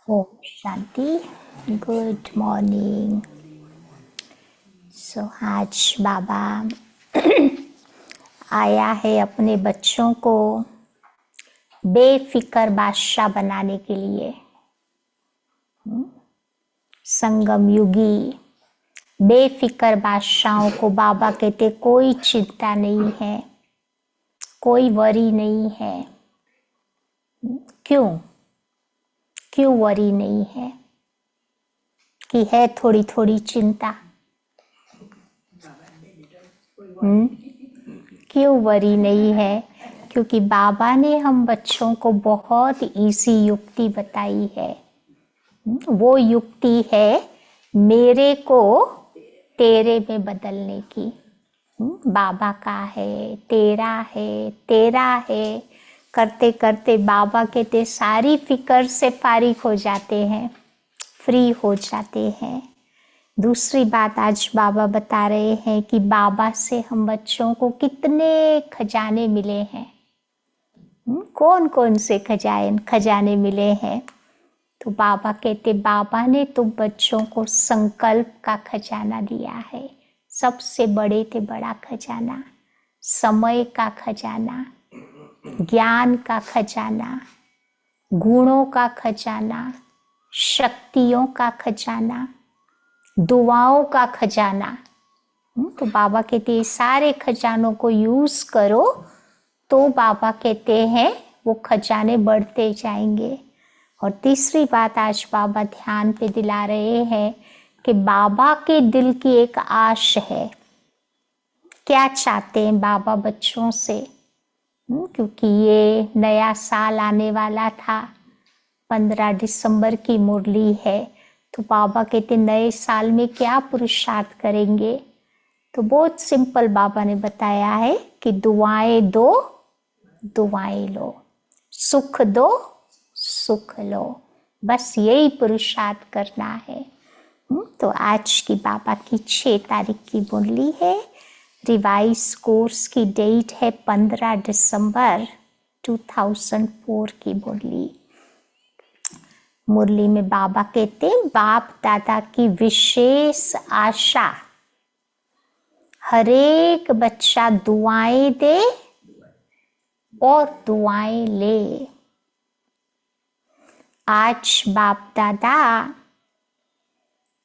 Om Shanti. Good morning. आज बाबा आया है अपने बच्चों को बेफिक्र बादशाह बनाने के लिए। संगम युगी बेफिक्र बादशाहों को बाबा कहते कोई चिंता नहीं है, कोई वरी नहीं है। क्यों वरी नहीं है? कि है थोड़ी थोड़ी चिंता। क्यों वरी नहीं है? क्योंकि बाबा ने हम बच्चों को बहुत इजी युक्ति बताई है। वो युक्ति है मेरे को तेरे में बदलने की। बाबा का है, तेरा है करते करते बाबा कहते सारी फिक्र से फारिग हो जाते हैं, फ्री हो जाते हैं। दूसरी बात आज बाबा बता रहे हैं कि बाबा से हम बच्चों को कितने खजाने मिले हैं। कौन कौन से खजाने मिले हैं? तो बाबा कहते बाबा ने तो बच्चों को संकल्प का खजाना दिया है। सबसे बड़े से बड़ा खजाना, समय का खजाना, ज्ञान का खजाना, गुणों का खजाना, शक्तियों का खजाना, दुआओं का खजाना। तो बाबा कहते हैं सारे खजानों को यूज करो तो बाबा कहते हैं वो खजाने बढ़ते जाएंगे। और तीसरी बात आज बाबा ध्यान पे दिला रहे हैं कि बाबा के दिल की एक आश है। क्या चाहते हैं बाबा बच्चों से? क्योंकि ये नया साल आने वाला था, 15 दिसंबर की मुरली है। तो बाबा कहते नए साल में क्या पुरुषार्थ करेंगे? तो बहुत सिंपल बाबा ने बताया है कि दुआएं दो, दुआएं लो, सुख दो, सुख लो। बस यही पुरुषार्थ करना है। तो आज की बाबा की 6 तारीख की मुरली है। रिवाइज कोर्स की डेट है 15 दिसंबर 2004 की मुरली में बाबा कहते बाप दादा की विशेष आशा हरेक बच्चा दुआएं दे और दुआएं ले। आज बाप दादा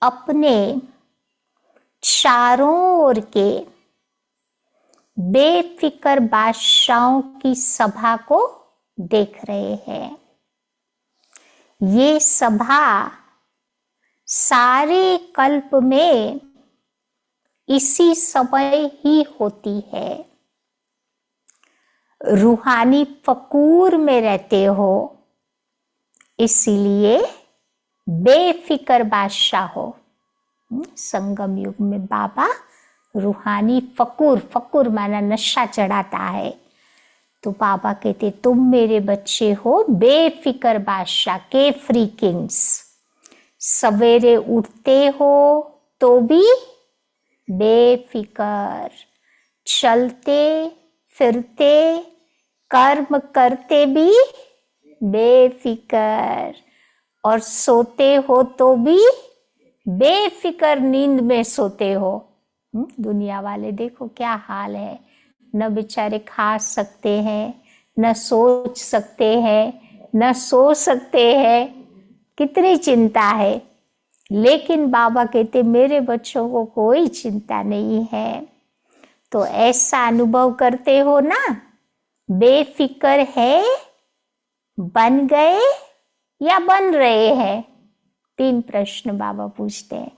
अपने चारों ओर के बेफिक्र बादशाहों की सभा को देख रहे हैं। ये सभा सारे कल्प में इसी समय ही होती है। रूहानी फकूर में रहते हो, इसीलिए बेफिक्र बादशाह हो। संगम युग में बाबा रूहानी फकूर माना नशा चढ़ाता है। तो बाबा कहते तुम मेरे बच्चे हो बेफिक्र बादशाह के फ्री किंग्स। सवेरे उठते हो तो भी बेफिक्र, चलते फिरते कर्म करते भी बेफिक्र, और सोते हो तो भी बेफिक्र नींद में सोते हो। दुनिया वाले देखो क्या हाल है, न बेचारे खा सकते हैं, न सोच सकते हैं, न सो सकते हैं। कितनी चिंता है। लेकिन बाबा कहते मेरे बच्चों को कोई चिंता नहीं है। तो ऐसा अनुभव करते हो ना, बेफिक्र है, बन गए या बन रहे हैं? 3 प्रश्न बाबा पूछते हैं।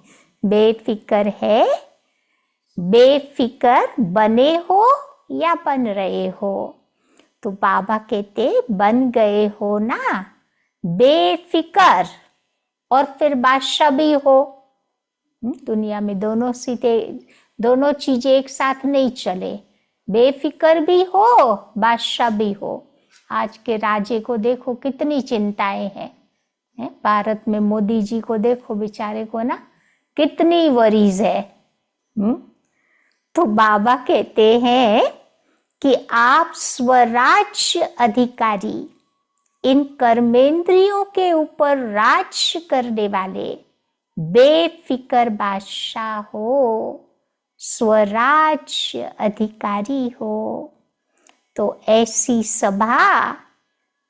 बेफिक्र है, बेफिक्र बने हो या बन रहे हो? तो बाबा कहते बन गए हो ना बेफिक्र, और फिर बादशाह भी हो। दुनिया में दोनों चीजें एक साथ नहीं चले। बेफिक्र भी हो, बादशाह भी हो। आज के राजे को देखो कितनी चिंताएं हैं। भारत में मोदी जी को देखो, बेचारे को ना कितनी वरीज है। तो बाबा कहते हैं कि आप स्वराज्य अधिकारी, इन कर्मेंद्रियों के ऊपर राज्य करने वाले बेफिक्र बादशाह हो, स्वराज्य अधिकारी हो। तो ऐसी सभा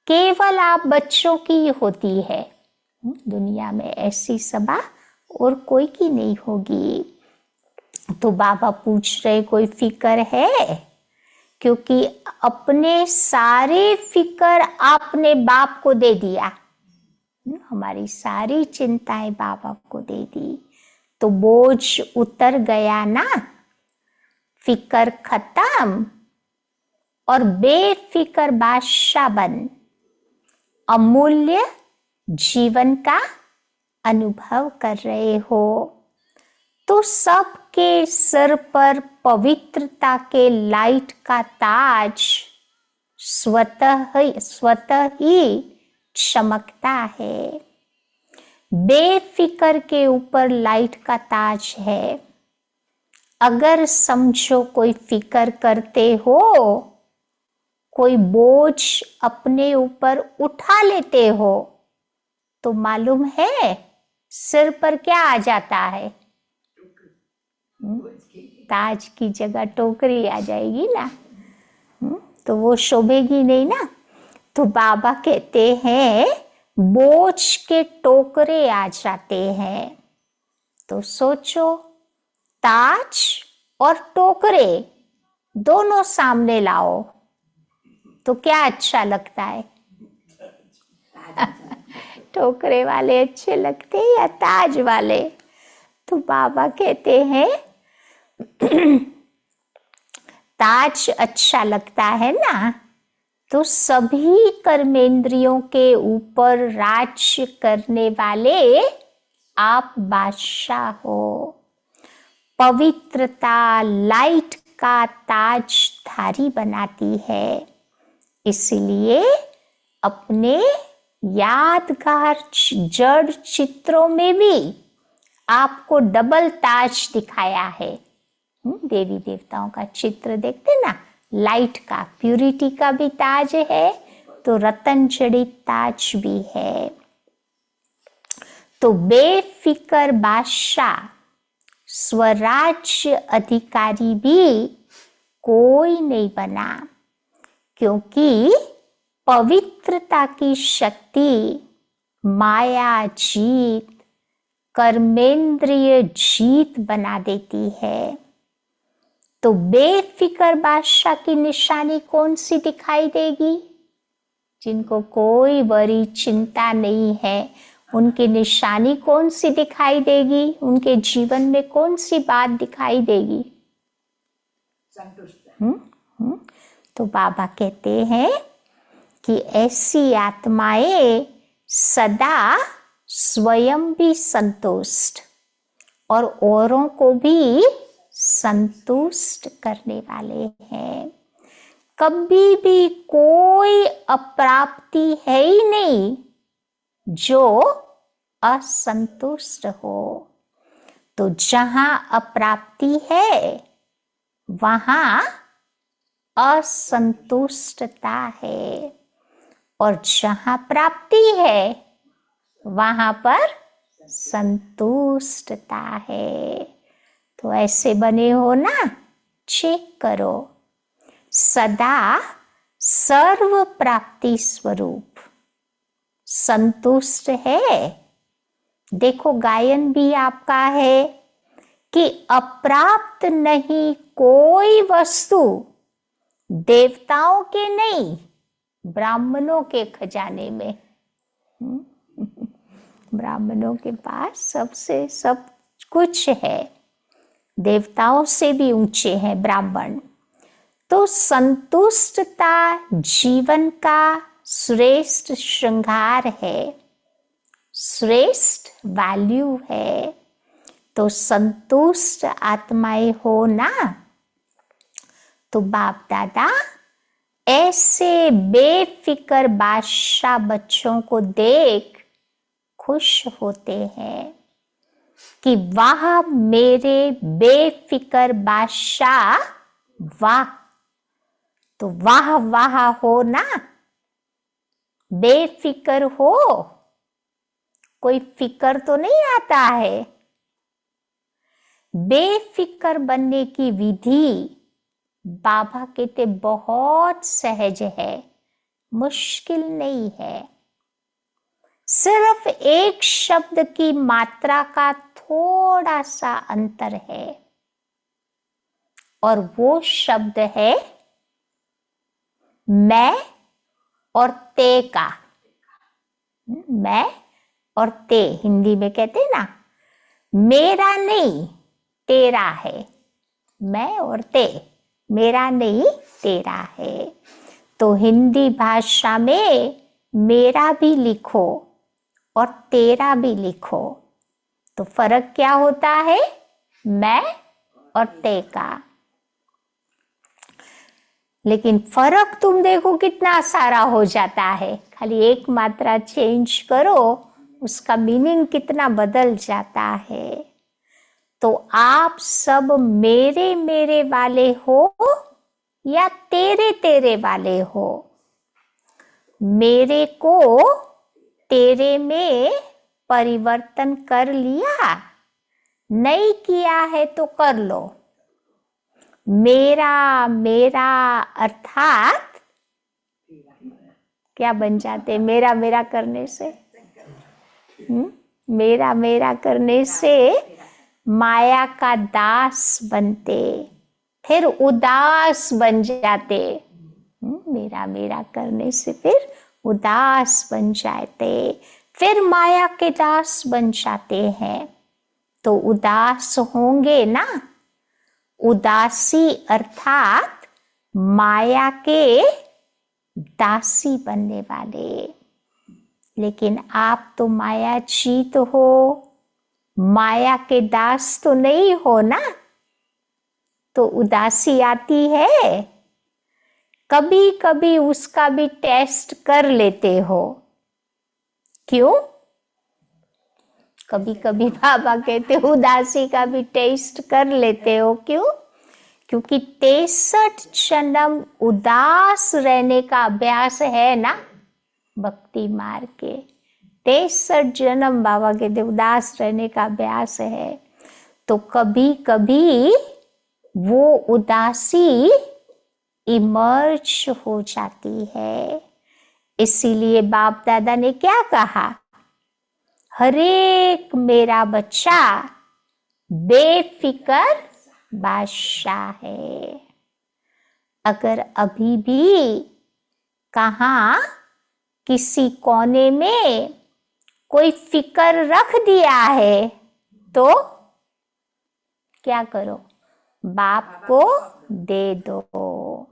केवल आप बच्चों की होती है। दुनिया में ऐसी सभा और कोई की नहीं होगी। तो बाबा पूछ रहे कोई फिक्र है? क्योंकि अपने सारे फिक्र आपने बाप को दे दिया, हमारी सारी चिंताएं बाबा को दे दी, तो बोझ उतर गया ना, फिक्र खत्म और बेफिक्र बादशाह बन अमूल्य जीवन का अनुभव कर रहे हो। तो सबके सर पर पवित्रता के लाइट का ताज स्वतः ही चमकता है। बेफिक्र के ऊपर लाइट का ताज है। अगर समझो कोई फिक्र करते हो, कोई बोझ अपने ऊपर उठा लेते हो, तो मालूम है सिर पर क्या आ जाता है? ताज की जगह टोकरी आ जाएगी ना, तो वो शोभेगी नहीं ना। तो बाबा कहते हैं बोझ के टोकरे आ जाते हैं। तो सोचो, ताज और टोकरे दोनों सामने लाओ तो क्या अच्छा लगता है? टोकरे वाले अच्छे लगते हैं या ताज वाले? तो बाबा कहते हैं ताज अच्छा लगता है ना, तो सभी कर्मेंद्रियों के ऊपर राज्य करने वाले आप बादशाह हो। पवित्रता लाइट का ताजधारी बनाती है। इसलिए अपने यादगार जड़ चित्रों में भी आपको डबल ताज दिखाया है। देवी देवताओं का चित्र देखते ना, लाइट का, प्यूरिटी का भी ताज है, तो रतन जड़ित ताज भी है। तो बेफिक्र बादशाह स्वराज्य अधिकारी भी कोई नहीं बना, क्योंकि पवित्रता की शक्ति माया जीत, कर्मेंद्रिय जीत बना देती है। तो बेफिक्र बादशाह की निशानी कौन सी दिखाई देगी? जिनको कोई वरी चिंता नहीं है, उनकी निशानी कौन सी दिखाई देगी? उनके जीवन में कौन सी बात दिखाई देगी? तो बाबा कहते हैं कि ऐसी आत्माएं सदा स्वयं भी संतुष्ट और औरों को भी संतुष्ट करने वाले हैं। कभी भी कोई अप्राप्ति है ही नहीं जो असंतुष्ट हो। तो जहां अप्राप्ति है वहां असंतुष्टता है, और जहां प्राप्ति है वहां पर संतुष्टता है। तो ऐसे बने हो ना, चेक करो। सदा सर्व प्राप्ति स्वरूप संतुष्ट है। देखो गायन भी आपका है कि अप्राप्त नहीं कोई वस्तु, देवताओं के नहीं, ब्राह्मणों के खजाने में। ब्राह्मणों के पास सबसे सब कुछ है, देवताओं से भी ऊंचे हैं ब्राह्मण। तो संतुष्टता जीवन का श्रेष्ठ श्रृंगार है, श्रेष्ठ वैल्यू है। तो संतुष्ट आत्माएं हो ना, तो बाप दादा ऐसे बेफिक्र बादशाह बच्चों को देख खुश होते हैं कि वाह मेरे बेफिक्र बादशाह, वाह। तो वाह वाह हो ना, बेफिक्र हो, कोई फिक्र तो नहीं आता है। बेफिक्र बनने की विधि बाबा कहते बहुत सहज है, मुश्किल नहीं है। सिर्फ एक शब्द की मात्रा का थोड़ा सा अंतर है, और वो शब्द है मैं और ते का। मैं और ते हिंदी में कहते ना, मेरा नहीं तेरा है। मैं और ते, मेरा नहीं तेरा है। तो हिंदी भाषा में मेरा भी लिखो और तेरा भी लिखो, तो फर्क क्या होता है? मैं और ते का। लेकिन फर्क तुम देखो कितना सारा हो जाता है, खाली एक मात्रा चेंज करो, उसका मीनिंग कितना बदल जाता है। तो आप सब मेरे मेरे वाले हो या तेरे तेरे वाले हो? मेरे को तेरे में परिवर्तन कर लिया, नहीं किया है तो कर लो। मेरा मेरा अर्थात क्या बन जाते? मेरा मेरा करने से मेरा मेरा करने से माया का दास बनते, फिर उदास बन जाते। मेरा मेरा करने से फिर उदास बन जाते, फिर माया के दास बन जाते हैं। तो उदास होंगे ना, उदासी अर्थात माया के दासी बनने वाले। लेकिन आप तो मायाजीत हो, माया के दास तो नहीं हो ना, तो उदासी आती है। कभी कभी उसका भी टेस्ट कर लेते हो। क्यों? कभी कभी बाबा कहते हो उदासी का भी टेस्ट कर लेते हो। क्यों? क्योंकि 63 जन्म उदास रहने का अभ्यास है ना, भक्ति मार्ग के 63 जन्म बाबा कहते उदास रहने का अभ्यास है। तो कभी कभी वो उदासी इमर्ज हो जाती है। इसीलिए बाप दादा ने क्या कहा? हरेक मेरा बच्चा बेफिक्र बादशाह है। अगर अभी भी कहाँ किसी कोने में कोई फिक्र रख दिया है तो क्या करो? बाप को दे दो।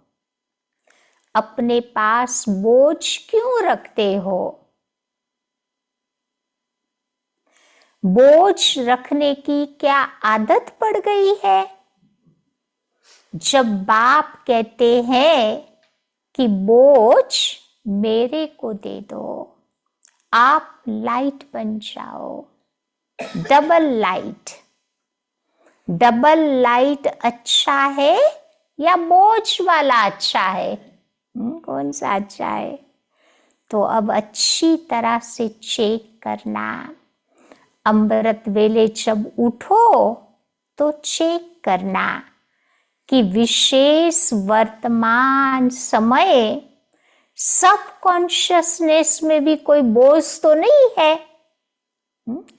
अपने पास बोझ क्यों रखते हो? बोझ रखने की क्या आदत पड़ गई है? जब बाप कहते हैं कि बोझ मेरे को दे दो, आप लाइट बन जाओ, डबल लाइट। डबल लाइट अच्छा है या बोझ वाला अच्छा है? कौन सा अच्छा है? तो अब अच्छी तरह से चेक करना। अमृत वेले जब उठो तो चेक करना कि विशेष वर्तमान समय सब कॉन्शियसनेस में भी कोई बोझ तो नहीं है।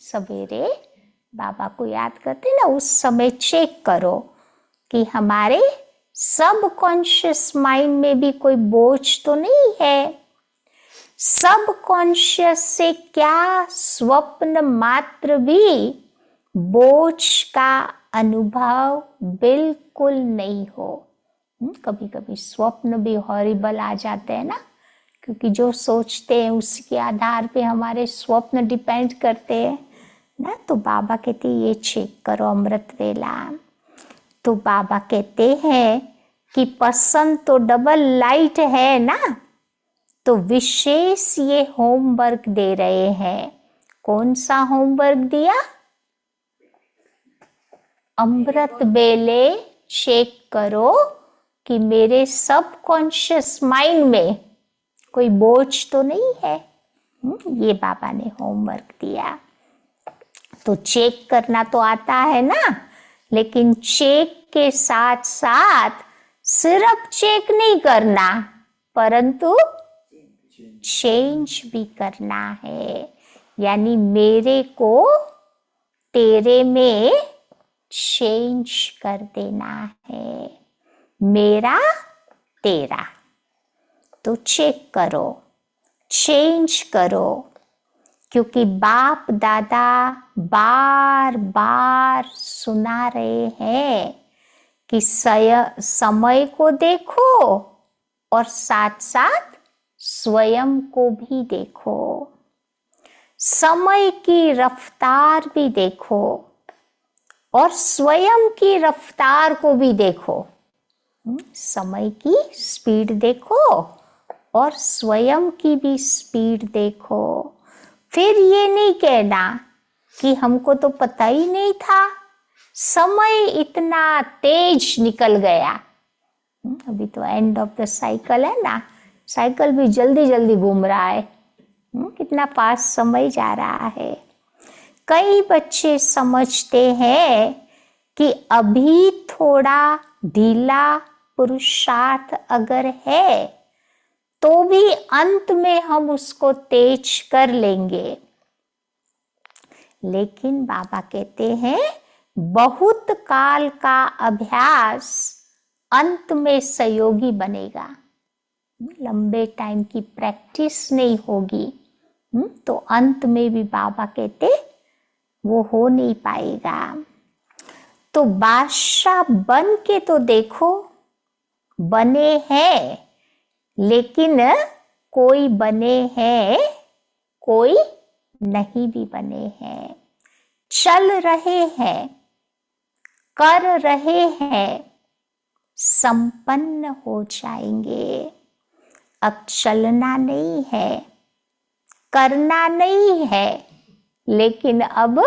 सवेरे बाबा को याद करते ना, उस समय चेक करो कि हमारे सब कॉन्शियस माइंड में भी कोई बोझ तो नहीं है। सब कॉन्शियस से क्या स्वप्न मात्र भी बोझ का अनुभव बिल्कुल नहीं हो। कभी कभी स्वप्न भी हॉरिबल आ जाते हैं ना, क्योंकि जो सोचते हैं उसके आधार पे हमारे स्वप्न डिपेंड करते हैं ना। तो बाबा कहते ये चेक करो अमृत वेला। तो बाबा कहते हैं कि पसंद तो डबल लाइट है ना, तो विशेष ये होमवर्क दे रहे हैं। कौन सा होमवर्क दिया? अमृत बेले चेक करो कि मेरे सब कॉन्शियस माइंड में कोई बोझ तो नहीं है। ये बाबा ने होमवर्क दिया। तो चेक करना तो आता है ना, लेकिन चेक के साथ साथ सिर्फ चेक नहीं करना, परंतु चेंज भी करना है। यानी मेरे को तेरे में चेंज कर देना है, मेरा तेरा। तो चेक करो, चेंज करो, क्योंकि बाप दादा बार बार सुना रहे हैं कि समय को देखो और साथ साथ स्वयं को भी देखो, समय की रफ्तार भी देखो और स्वयं की रफ्तार को भी देखो। समय की स्पीड देखो और स्वयं की भी स्पीड देखो। फिर ये नहीं कहना कि हमको तो पता ही नहीं था, समय इतना तेज निकल गया। अभी तो एंड ऑफ द साइकिल है ना, साइकिल भी जल्दी जल्दी घूम रहा है। कितना फास्ट समय जा रहा है। कई बच्चे समझते हैं कि अभी थोड़ा ढीला पुरुषार्थ अगर है तो भी अंत में हम उसको तेज कर लेंगे। लेकिन बाबा कहते हैं बहुत काल का अभ्यास अंत में सहयोगी बनेगा। लंबे टाइम की प्रैक्टिस नहीं होगी तो अंत में भी बाबा कहते वो हो नहीं पाएगा। तो बादशाह बन के तो देखो, बने हैं, लेकिन कोई बने हैं, कोई नहीं भी बने हैं। चल रहे हैं, कर रहे हैं, संपन्न हो जाएंगे। अब चलना नहीं है, करना नहीं है, लेकिन अब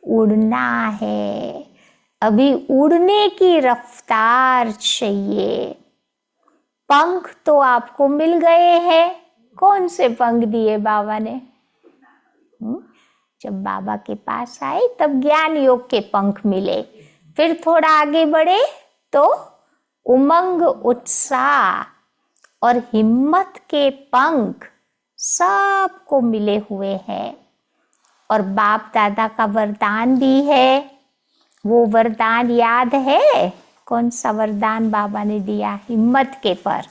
उड़ना है। अभी उड़ने की रफ्तार चाहिए। पंख तो आपको मिल गए हैं। कौन से पंख दिए बाबा ने? जब बाबा के पास आए तब ज्ञान योग के पंख मिले। फिर थोड़ा आगे बढ़े तो उमंग, उत्साह और हिम्मत के पंख सबको मिले हुए हैं। और बाप दादा का वरदान भी है। वो वरदान याद है? कौन सा वरदान बाबा ने दिया हिम्मत के पर?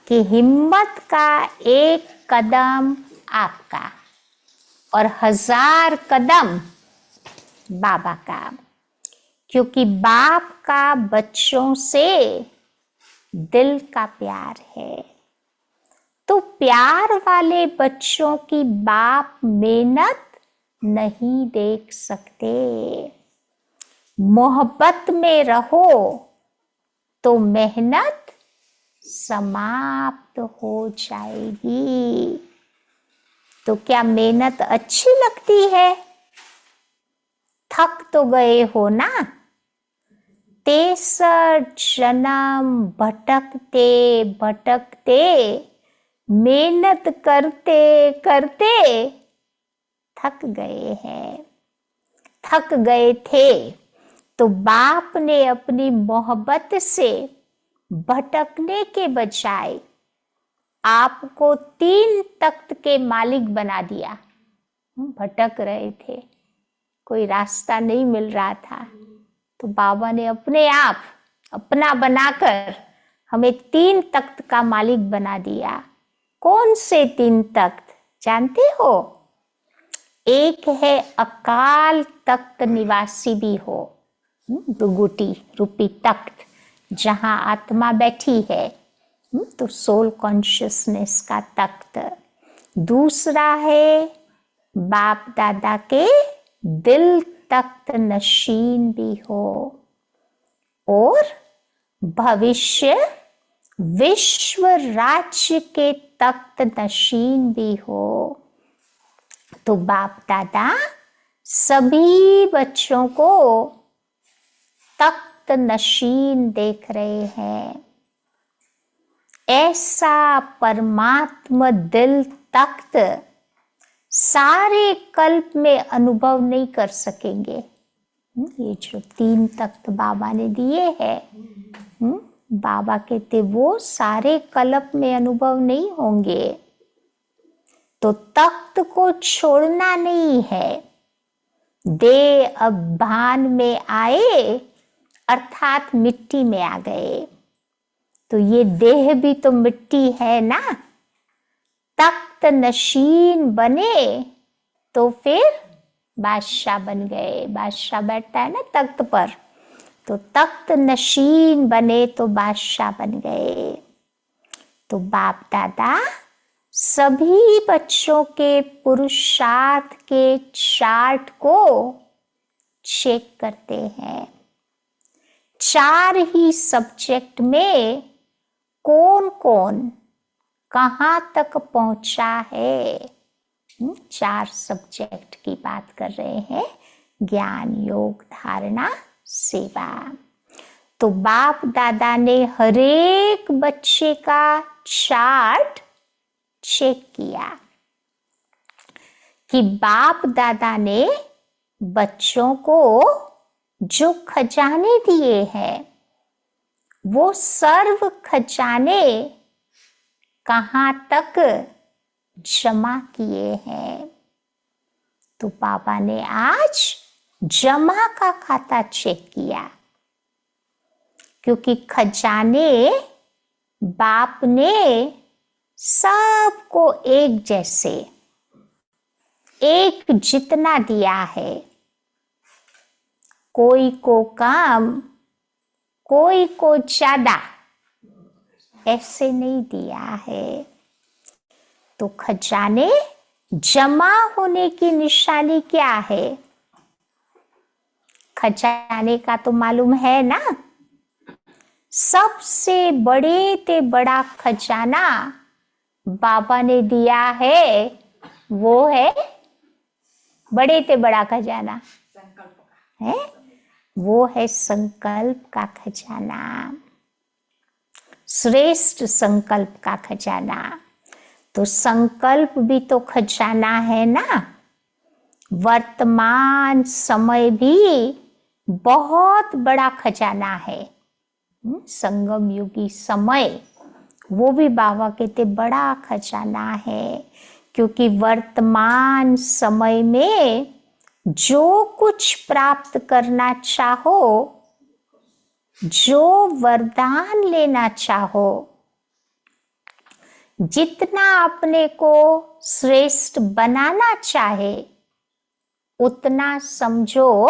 कि हिम्मत का एक कदम आपका और 1000 कदम बाबा का। क्योंकि बाप का बच्चों से दिल का प्यार है। तो प्यार वाले बच्चों की बाप मेहनत नहीं देख सकते। मोहब्बत में रहो तो मेहनत समाप्त हो जाएगी। तो क्या मेहनत अच्छी लगती है? थक तो गए हो ना? 63 जन्म भटकते भटकते, मेहनत करते करते थक गए हैं, थक गए थे। तो बाप ने अपनी मोहब्बत से भटकने के बजाय आपको 3 तख्त के मालिक बना दिया। भटक रहे थे, कोई रास्ता नहीं मिल रहा था, तो बाबा ने अपने आप अपना बनाकर हमें 3 तख्त का मालिक बना दिया। कौन से 3 तख्त जानते हो? एक है अकाल तख्त निवासी भी हो, भृगुटी रूपी तख्त, जहां आत्मा बैठी है, तो सोल कॉन्शियसनेस का तख्त। दूसरा है बाप दादा के दिल तख्त नशीन भी हो, और भविष्य विश्व राज्य के तख्त नशीन भी हो। तो बाप दादा सभी बच्चों को तख्त नशीन देख रहे हैं। ऐसा परमात्मा दिल तख्त सारे कल्प में अनुभव नहीं कर सकेंगे। ये जो 3 तख्त बाबा ने दिए हैं, बाबा कहते वो सारे कल्प में अनुभव नहीं होंगे। तो तख्त को छोड़ना नहीं है। देह अब भान में आए अर्थात मिट्टी में आ गए। तो ये देह भी तो मिट्टी है ना। तख्त नशीन बने तो फिर बादशाह बन गए। बादशाह बैठता है ना तख्त पर, तो तख्त नशीन बने तो बादशाह बन गए। तो बाप दादा सभी बच्चों के पुरुषार्थ के चार्ट को चेक करते हैं। 4 ही सब्जेक्ट में कौन कौन कहाँ तक पहुंचा है। 4 सब्जेक्ट की बात कर रहे हैं, ज्ञान, योग, धारणा, सेवा। तो बाप दादा ने हरेक बच्चे का चार्ट चेक किया कि बाप दादा ने बच्चों को जो खजाने दिए हैं वो सर्व खजाने कहाँ तक जमा किए हैं। तो पापा ने आज जमा का खाता चेक किया, क्योंकि खजाने बाप ने सबको एक जैसे, एक जितना दिया है। कोई को कम, कोई को ज्यादा, ऐसे नहीं दिया है। तो खजाने जमा होने की निशानी क्या है? खजाने का तो मालूम है ना। सबसे बड़े ते बड़ा खजाना बाबा ने दिया है, वो है बड़े ते बड़ा खजाना है, वो है संकल्प का खजाना, श्रेष्ठ संकल्प का खजाना। तो संकल्प भी तो खजाना है ना। वर्तमान समय भी बहुत बड़ा खजाना है। संगम युगी समय, वो भी बाबा कहते बड़ा खजाना है, क्योंकि वर्तमान समय में जो कुछ प्राप्त करना चाहो, जो वरदान लेना चाहो, जितना अपने को श्रेष्ठ बनाना चाहे, उतना समझो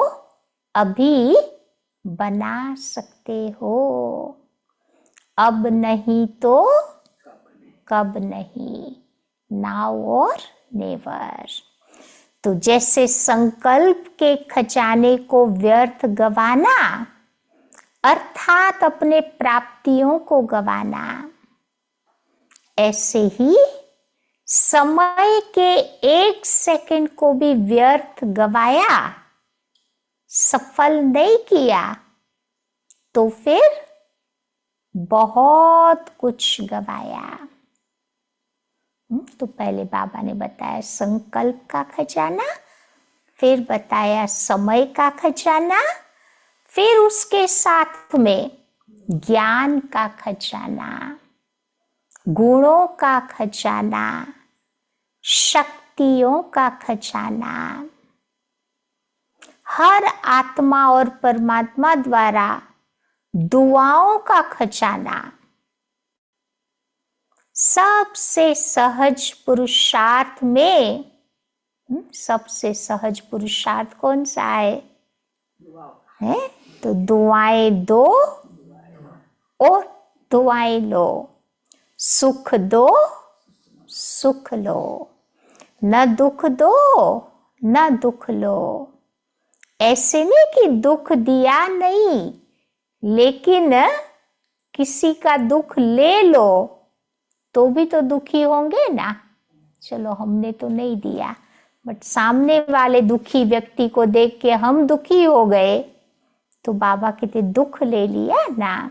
अभी बना सकते हो। अब नहीं तो कब नहीं, नाउ और नेवर। तो जैसे संकल्प के खजाने को व्यर्थ गवाना अर्थात अपने प्राप्तियों को गवाना, ऐसे ही समय के 1 सेकंड को भी व्यर्थ गवाया, सफल नहीं किया, तो फिर बहुत कुछ गवाया। तो पहले बाबा ने बताया संकल्प का खजाना, फिर बताया समय का खजाना, फिर उसके साथ में ज्ञान का खजाना, गुणों का खजाना, शक्तियों का खजाना, हर आत्मा और परमात्मा द्वारा दुआओं का खजाना, सबसे सहज पुरुषार्थ में सबसे सहज पुरुषार्थ कौन सा है? तो दुआएं दो और दुआएं लो, सुख दो सुख लो, न दुख दो न दुख लो। ऐसे नहीं कि दुख दिया नहीं, लेकिन किसी का दुख ले लो तो भी तो दुखी होंगे ना। चलो हमने तो नहीं दिया, बट सामने वाले दुखी व्यक्ति को देख के हम दुखी हो गए, तो बाबा कहते दुख ले लिया ना।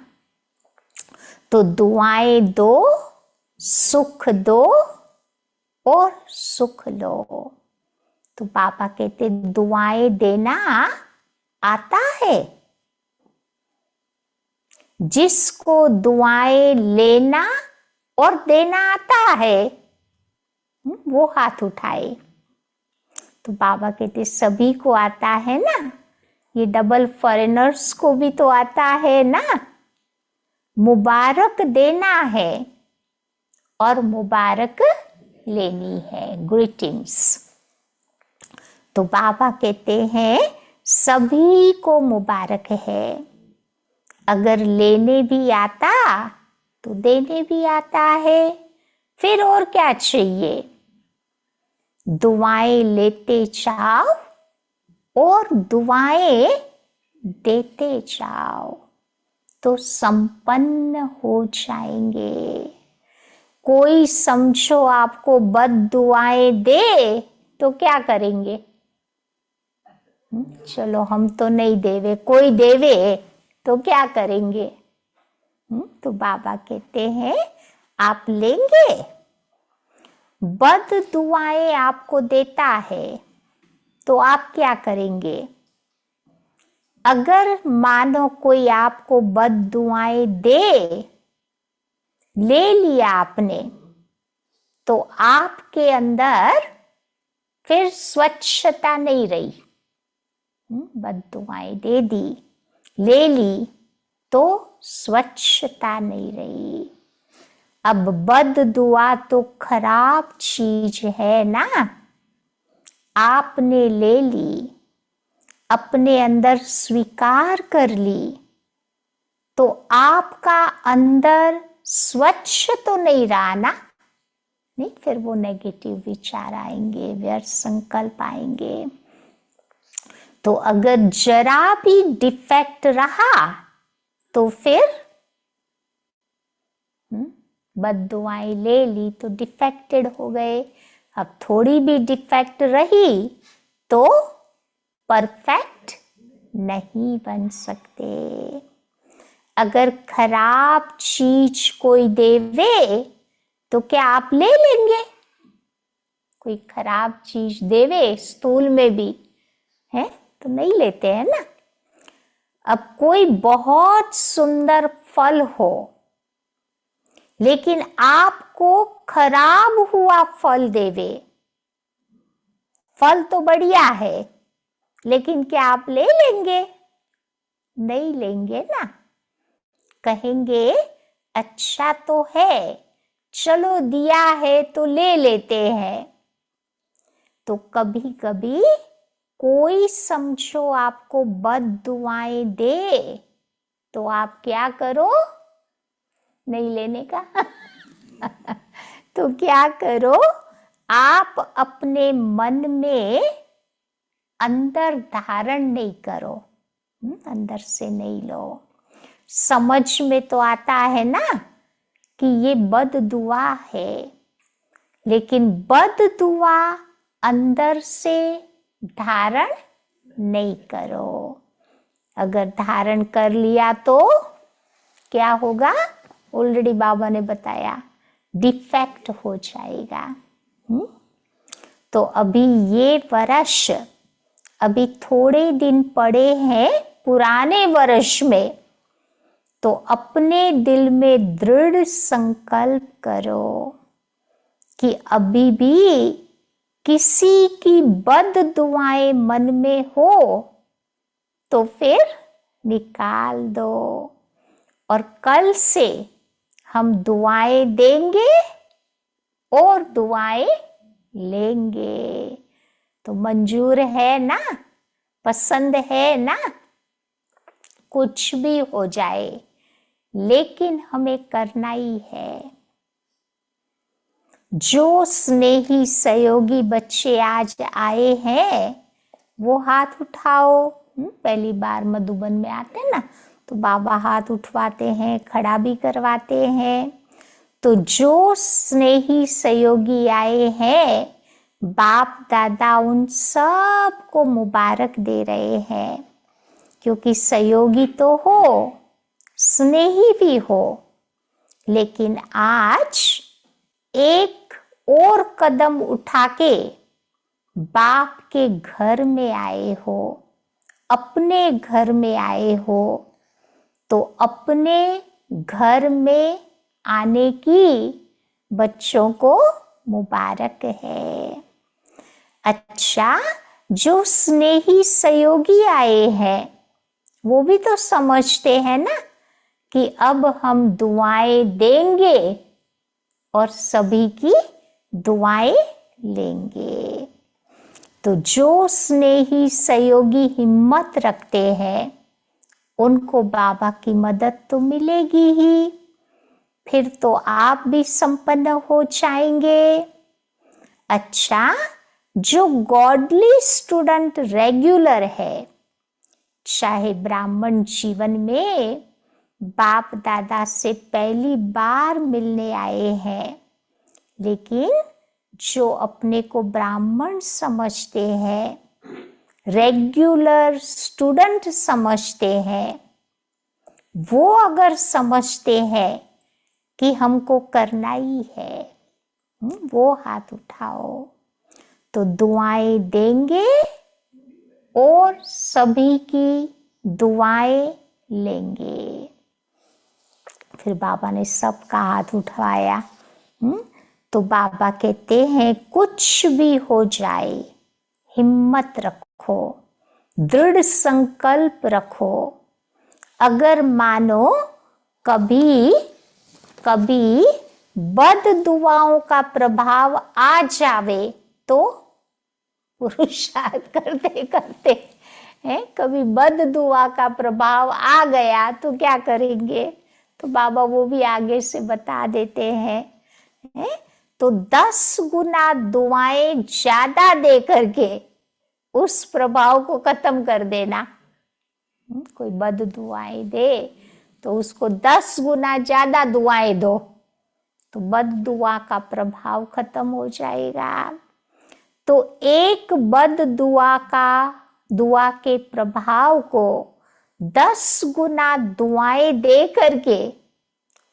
तो दुआएं दो, सुख दो और सुख लो। तो पापा कहते दुआएं देना आता है, जिसको दुआएं लेना और देना आता है वो हाथ उठाए। तो बाबा कहते सभी को आता है ना, ये डबल फॉरेनर्स को भी तो आता है ना। मुबारक देना है और मुबारक लेनी है, ग्रीटिंग्स। तो बाबा कहते हैं सभी को मुबारक है। अगर लेने भी आता तो देने भी आता है, फिर और क्या चाहिए। दुआएं लेते जाओ और दुआएं देते जाओ तो संपन्न हो जाएंगे। कोई समझो आपको बद दुआएं दे तो क्या करेंगे? चलो हम तो नहीं देवे, कोई देवे तो क्या करेंगे? तो बाबा कहते हैं आप लेंगे। बद दुआएं आपको देता है तो आप क्या करेंगे? अगर मानो कोई आपको बद दुआएं दे, ले लिया आपने, तो आपके अंदर फिर स्वच्छता नहीं रही। बद दुआएं दे दी, ले ली तो स्वच्छता नहीं रही। अब बद दुआ तो खराब चीज है ना, आपने ले ली, अपने अंदर स्वीकार कर ली, तो आपका अंदर स्वच्छ तो नहीं रहा ना। नहीं, फिर वो नेगेटिव विचार आएंगे, व्यर्थ संकल्प आएंगे। तो अगर जरा भी डिफेक्ट रहा तो फिर बद दुआएं ले ली तो डिफेक्टेड हो गए। अब थोड़ी भी डिफेक्ट रही तो परफेक्ट नहीं बन सकते। अगर खराब चीज कोई देवे तो क्या आप ले लेंगे? कोई खराब चीज देवे स्टूल में भी है तो नहीं लेते हैं ना। अब कोई बहुत सुंदर फल हो लेकिन आपको खराब हुआ फल देवे, फल तो बढ़िया है लेकिन क्या आप ले लेंगे? नहीं लेंगे ना। कहेंगे अच्छा तो है, चलो दिया है तो ले लेते हैं। तो कभी कभी कोई समझो आपको बद दुआएं दे तो आप क्या करो? नहीं लेने का तो क्या करो? आप अपने मन में अंदर धारण नहीं करो, अंदर से नहीं लो। समझ में तो आता है ना कि ये बद दुआ है, लेकिन बद दुआ अंदर से धारण नहीं करो। अगर धारण कर लिया तो क्या होगा? ऑलरेडी बाबा ने बताया, डिफेक्ट हो जाएगा। तो अभी ये वर्ष, अभी थोड़े दिन पड़े हैं पुराने वर्ष में, तो अपने दिल में दृढ़ संकल्प करो कि अभी भी किसी की बद दुआएं मन में हो तो फिर निकाल दो, और कल से हम दुआएं देंगे और दुआएं लेंगे। तो मंजूर है ना? पसंद है ना? कुछ भी हो जाए लेकिन हमें करना ही है। जो स्नेही सहयोगी बच्चे आज आए हैं वो हाथ उठाओ। पहली बार मधुबन में आते हैं ना तो बाबा हाथ उठवाते हैं, खड़ा भी करवाते हैं। तो जो स्नेही सहयोगी आए हैं, बाप दादा उन सब को मुबारक दे रहे हैं, क्योंकि सहयोगी तो हो, स्नेही भी हो। लेकिन आज एक और कदम उठा के बाप के घर में आए हो, अपने घर में आए हो, तो अपने घर में आने की बच्चों को मुबारक है। अच्छा, जो स्नेही सहयोगी आए हैं वो भी तो समझते हैं ना कि अब हम दुआएं देंगे और सभी की दुआएं लेंगे। तो जो स्नेही सहयोगी हिम्मत रखते हैं उनको बाबा की मदद तो मिलेगी ही, फिर तो आप भी संपन्न हो जाएंगे। अच्छा, जो गॉडली स्टूडेंट रेगुलर है, चाहे ब्राह्मण जीवन में बाप दादा से पहली बार मिलने आए हैं, लेकिन जो अपने को ब्राह्मण समझते हैं, रेगुलर स्टूडेंट समझते हैं, वो अगर समझते हैं कि हमको करना ही है, वो हाथ उठाओ, तो दुआएं देंगे और सभी की दुआएं लेंगे। फिर बाबा ने सबका हाथ उठवाया। तो बाबा कहते हैं कुछ भी हो जाए, हिम्मत रखो, दृढ़ संकल्प रखो। अगर मानो कभी कभी बद दुआओं का प्रभाव आ जावे तो पुरुषार्थ करते करते है, कभी बद दुआ का प्रभाव आ गया तो क्या करेंगे? तो बाबा वो भी आगे से बता देते हैं, है? तो 10 गुना दुआएं ज्यादा दे करके उस प्रभाव को खत्म कर देना। कोई बद दुआएं दे तो उसको 10 गुना ज्यादा दुआएं दो, तो बद दुआ का प्रभाव खत्म हो जाएगा। तो एक बद दुआ के प्रभाव को 10 गुना दुआएं दे करके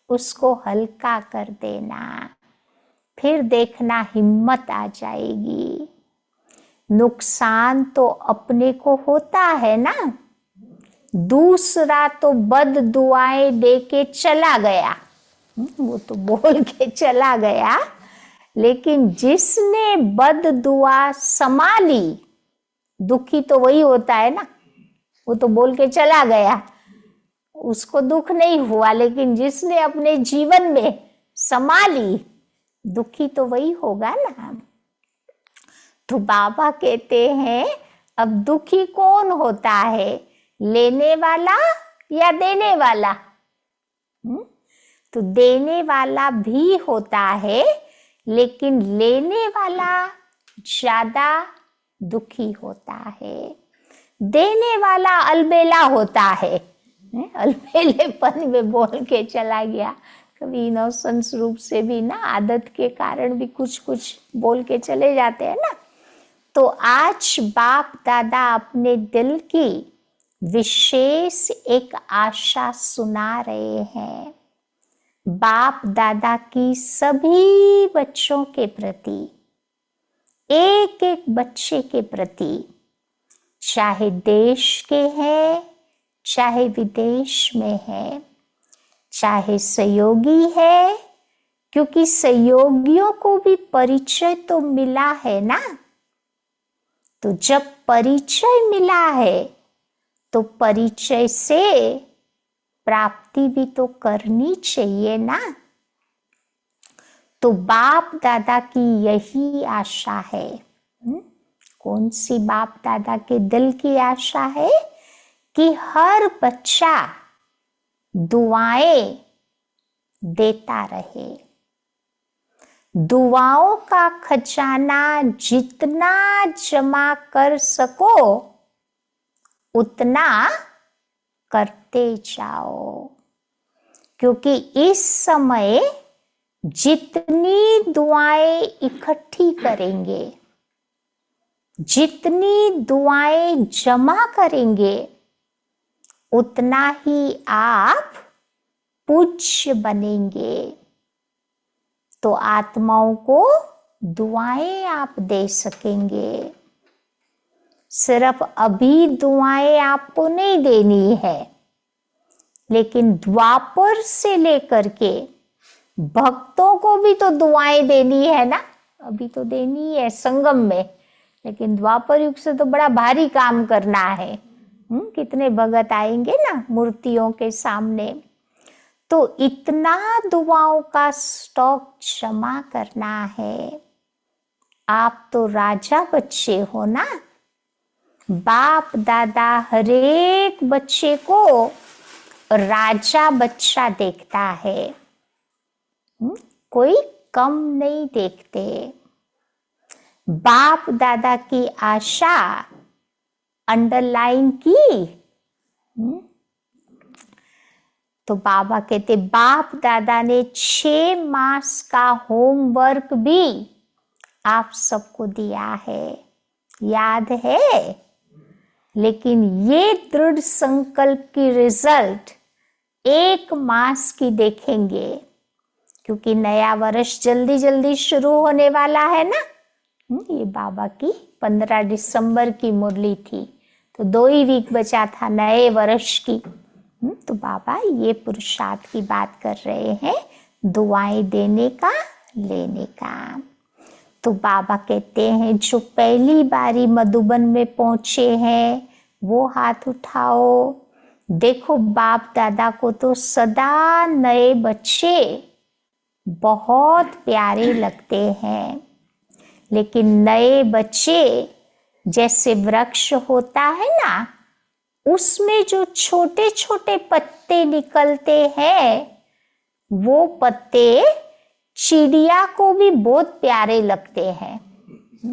उसको हल्का कर देना, फिर देखना हिम्मत आ जाएगी। नुकसान तो अपने को होता है ना, दूसरा तो बद दुआएं दे के चला गया, वो तो बोल के चला गया, लेकिन जिसने बद दुआ संभाली, दुखी तो वही होता है ना, वो तो बोल के चला गया, उसको दुख नहीं हुआ, लेकिन जिसने अपने जीवन में संभाली, दुखी तो वही होगा ना। तो बाबा कहते हैं अब दुखी कौन होता है, लेने वाला या देने वाला? तो देने वाला भी होता है, लेकिन लेने वाला ज्यादा दुखी होता है। देने वाला अलबेला होता है, अलबेलेपन में बोल के चला गया, कभी इनोसेंस रूप से भी ना, आदत के कारण भी कुछ कुछ बोल के चले जाते हैं ना। तो आज बाप दादा अपने दिल की विशेष एक आशा सुना रहे हैं। बाप दादा की सभी बच्चों के प्रति, एक एक बच्चे के प्रति, चाहे देश के हैं चाहे विदेश में है, चाहे सहयोगी है, क्योंकि सहयोगियों को भी परिचय तो मिला है ना। तो जब परिचय मिला है तो परिचय से प्राप्ति भी तो करनी चाहिए ना। तो बाप दादा की यही आशा है। कौन सी बाप दादा के दिल की आशा है? कि हर बच्चा दुआएं देता रहे, दुआओं का खजाना जितना जमा कर सको उतना करते जाओ, क्योंकि इस समय जितनी दुआएं इकट्ठी करेंगे, जितनी दुआएं जमा करेंगे, उतना ही आप पूज्य बनेंगे तो आत्माओं को दुआएं आप दे सकेंगे। सिर्फ अभी दुआएं आपको नहीं देनी है, लेकिन द्वापर से लेकर के भक्तों को भी तो दुआएं देनी है ना। अभी तो देनी है संगम में, लेकिन द्वापर युग से तो बड़ा भारी काम करना है। कितने भगत आएंगे ना मूर्तियों के सामने, तो इतना दुआओं का स्टॉक जमा करना है। आप तो राजा बच्चे हो ना, बाप दादा हरेक बच्चे को राजा बच्चा देखता है, कोई कम नहीं देखते। बाप दादा की आशा अंडरलाइन की। तो बाबा कहते बाप दादा ने 6 मास का होमवर्क भी आप सबको दिया है, याद है। लेकिन ये दृढ़ संकल्प की रिजल्ट 1 मास की देखेंगे, क्योंकि नया वर्ष जल्दी जल्दी शुरू होने वाला है ना। ये बाबा की 15 दिसंबर की मुरली थी, तो 2 ही वीक बचा था नए वर्ष की। तो बाबा ये पुरुषार्थ की बात कर रहे हैं, दुआएं देने का, लेने का। तो बाबा कहते हैं जो पहली बारी मधुबन में पहुंचे हैं वो हाथ उठाओ। देखो बाप दादा को तो सदा नए बच्चे बहुत प्यारे लगते हैं, लेकिन नए बच्चे जैसे वृक्ष होता है ना, उसमें जो छोटे छोटे पत्ते निकलते हैं, वो पत्ते चिड़िया को भी बहुत प्यारे लगते हैं।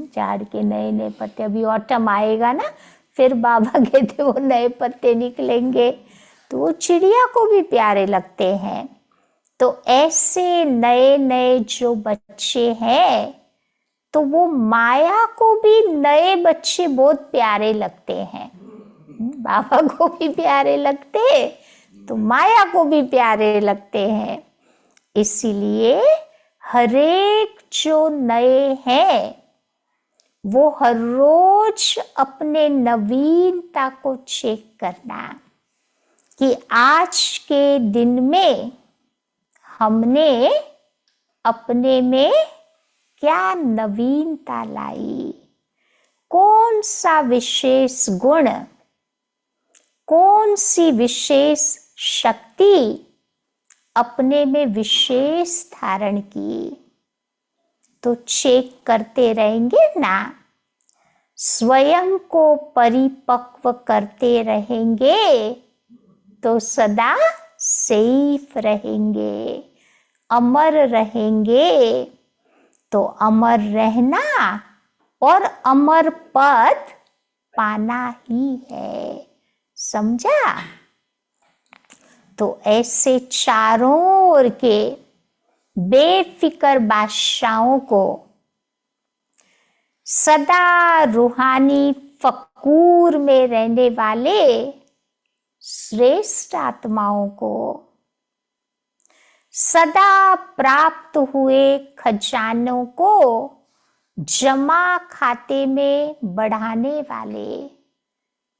झाड़ के नए नए पत्ते, अभी ऑटम आएगा ना, फिर बाबा कहते वो नए पत्ते निकलेंगे, तो वो चिड़िया को भी प्यारे लगते हैं। तो ऐसे नए नए जो बच्चे हैं, तो वो माया को भी नए बच्चे बहुत प्यारे लगते हैं। बाबा को भी प्यारे लगते, तो माया को भी प्यारे लगते हैं। इसीलिए हरेक जो नए हैं वो हर रोज अपने नवीनता को चेक करना कि आज के दिन में हमने अपने में क्या नवीनता लाई, कौन सा विशेष गुण, कौन सी विशेष शक्ति अपने में विशेष धारण की। तो चेक करते रहेंगे ना, स्वयं को परिपक्व करते रहेंगे तो सदा सेफ रहेंगे, अमर रहेंगे। तो अमर रहना और अमर पद पाना ही है, समझा। तो ऐसे चारों ओर के बेफिक्र बादशाहों को, सदा रूहानी फकूर में रहने वाले श्रेष्ठ आत्माओं को, सदा प्राप्त हुए खजानों को जमा खाते में बढ़ाने वाले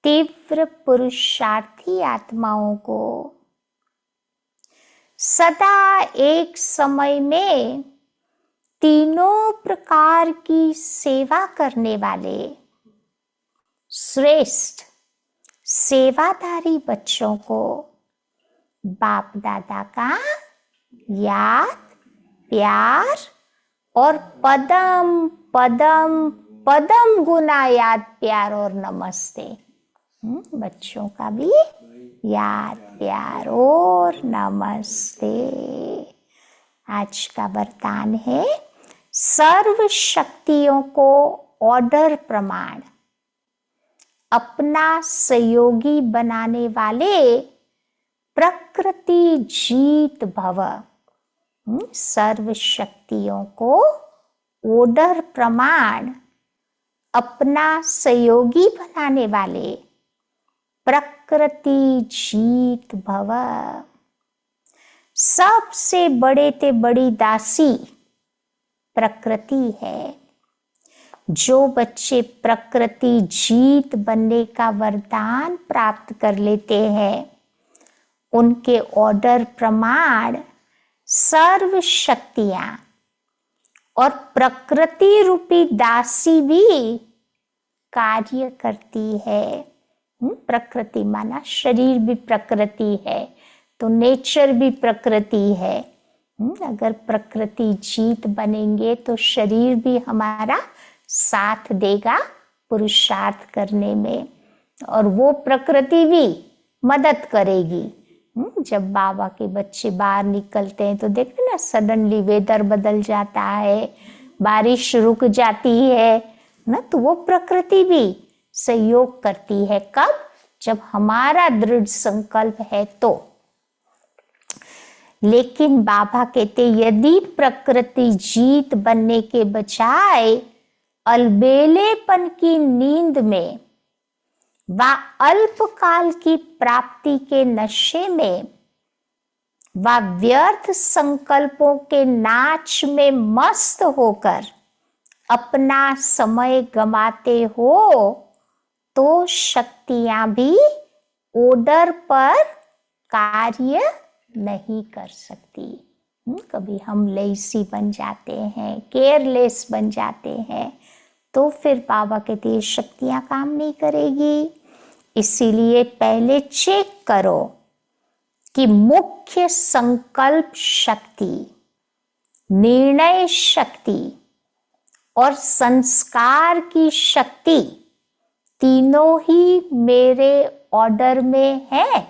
तीव्र पुरुषार्थी आत्माओं को, सदा एक समय में तीनों प्रकार की सेवा करने वाले श्रेष्ठ सेवादारी बच्चों को बाप दादा का याद, प्यार और पदम पदम पदम गुना याद, प्यार और नमस्ते। बच्चों का भी याद, प्यार और नमस्ते। आज का वरदान है, सर्व शक्तियों को ऑर्डर प्रमाण अपना सहयोगी बनाने वाले प्रकृति जीत भव। सर्व शक्तियों को ऑर्डर प्रमाण अपना सहयोगी बनाने वाले प्रकृति जीत भव। सबसे बड़े ते बड़ी दासी प्रकृति है। जो बच्चे प्रकृति जीत बनने का वरदान प्राप्त कर लेते हैं, उनके ऑर्डर प्रमाण सर्व शक्तियां और प्रकृति रूपी दासी भी कार्य करती है। प्रकृति माना शरीर भी प्रकृति है, तो नेचर भी प्रकृति है। अगर प्रकृति जीत बनेंगे तो शरीर भी हमारा साथ देगा पुरुषार्थ करने में, और वो प्रकृति भी मदद करेगी। जब बाबा के बच्चे बाहर निकलते हैं तो देखते ना, सडनली वेदर बदल जाता है, बारिश रुक जाती है ना, तो वो प्रकृति भी सहयोग करती है। कब? जब हमारा दृढ़ संकल्प है तो। लेकिन बाबा कहते, यदि प्रकृति जीत बनने के बजाय अलबेलेपन की नींद में व अल्पकाल की प्राप्ति के नशे में व व्यर्थ संकल्पों के नाच में मस्त होकर अपना समय गंवाते हो, तो शक्तियां भी ऑर्डर पर कार्य नहीं कर सकती। कभी हम लेजी बन जाते हैं, केयरलेस बन जाते हैं, तो फिर बाबा कहते हैं शक्तियां काम नहीं करेगी। इसीलिए पहले चेक करो कि मुख्य संकल्प शक्ति, निर्णय शक्ति और संस्कार की शक्ति तीनों ही मेरे ऑर्डर में है।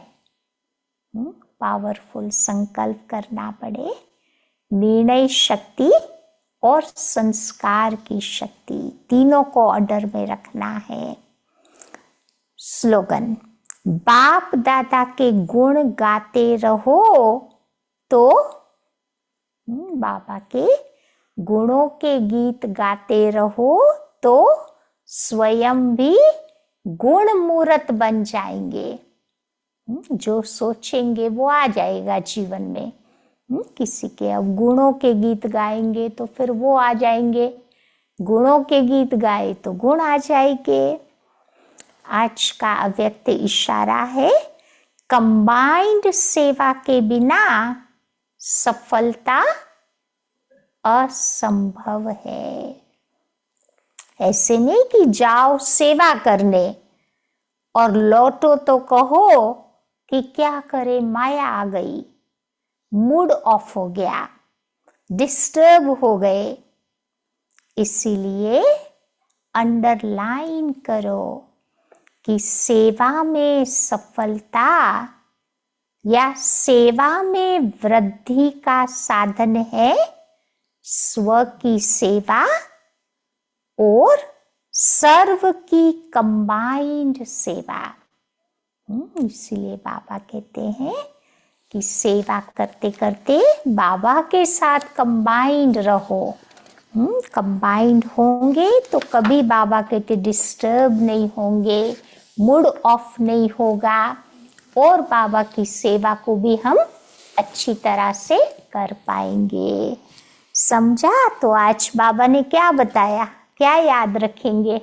पावरफुल संकल्प करना पड़े, निर्णय शक्ति और संस्कार की शक्ति, तीनों को ऑर्डर में रखना है। स्लोगन, बाप दादा के गुण गाते रहो तो बाबा के गुणों के गीत गाते रहो तो स्वयं भी गुण मूर्त बन जाएंगे। जो सोचेंगे वो आ जाएगा जीवन में। किसी के अब गुणों के गीत गाएंगे तो फिर वो आ जाएंगे, गुणों के गीत गाए तो गुण आ जाएंगे। आज का अव्यक्त इशारा है, कंबाइंड सेवा के बिना सफलता असंभव है। ऐसे नहीं कि जाओ सेवा करने और लौटो तो कहो कि क्या करे, माया आ गई, मूड ऑफ हो गया, डिस्टर्ब हो गए। इसीलिए अंडरलाइन करो कि सेवा में सफलता या सेवा में वृद्धि का साधन है स्व की सेवा और सर्व की कंबाइंड सेवा। इसीलिए बाबा कहते हैं कि सेवा करते करते बाबा के साथ कंबाइंड रहो। कंबाइंड होंगे तो कभी बाबा कहते डिस्टर्ब नहीं होंगे, मूड ऑफ नहीं होगा, और बाबा की सेवा को भी हम अच्छी तरह से कर पाएंगे। समझा? तो आज बाबा ने क्या बताया, क्या याद रखेंगे?